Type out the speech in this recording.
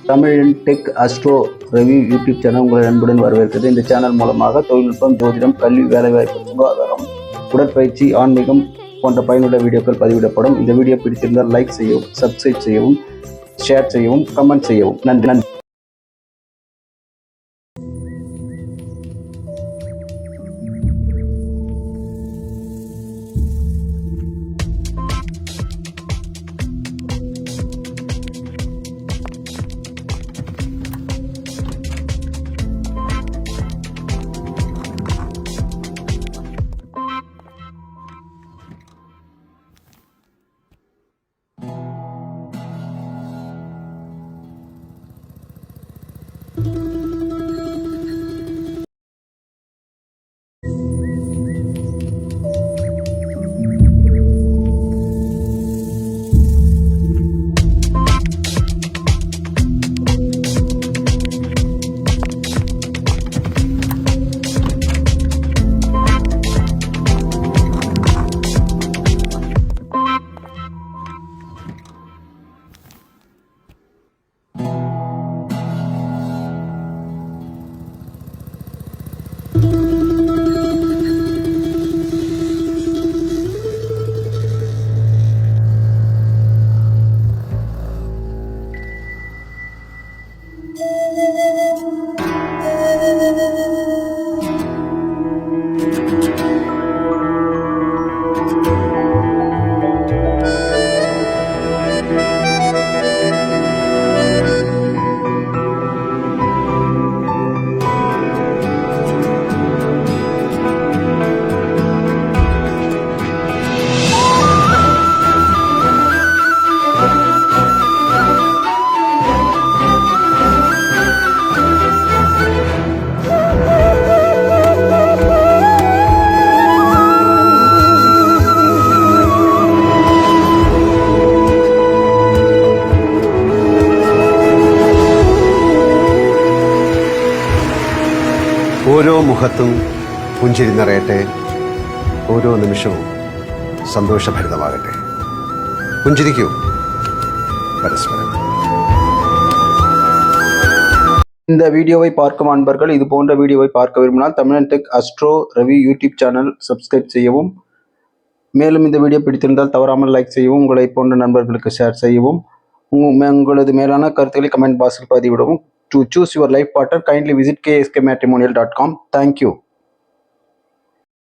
தமிழின் tech astro review YouTube channel உங்களை அன்புடன் வரவேற்கிறது. இந்த சேனல் மூலமாக தொழில்நுட்பம், ஜோதிடம், கல்வி, வேலைவாய்ப்பு, சுகாதாரம், உடற்பயிற்சி, ஆன்மீகம் போன்ற பயனுள்ள வீடியோக்கள் பதிவிடப்படும். இந்த வீடியோ பிடித்திருந்தால் லைக் செய்யவும், சப்ஸ்கிரைப் செய்யவும், ஷேர் செய்யவும், கமெண்ட் செய்யவும். நன்றி. ഓരോ മുഖത്തും പുഞ്ചിരി നിറയട്ടെ, ഓരോ നിമിഷവും സന്തോഷഭരിതമാകട്ടെ. പുഞ്ചിരിക്കൂ பரஸ்பரம். இந்த வீடியோவை பார்க்கும் அன்பர்கள் இது போன்ற வீடியோவை பார்க்க விரும்பினால் தமிழன் tech astro review YouTube channel subscribe செய்யவும், மேலும் இந்த வீடியோ பிடித்திருந்தால் தவறாமல் லைக் செய்யவும், உங்களை போன்ற நண்பர்களுக்கு ஷேர் செய்யவும், உங்களது மேலான கருத்துக்களை கமெண்ட் பாக்ஸில் பதிவிடவும். To choose your life partner, kindly visit kskmatrimonial.com. Thank you.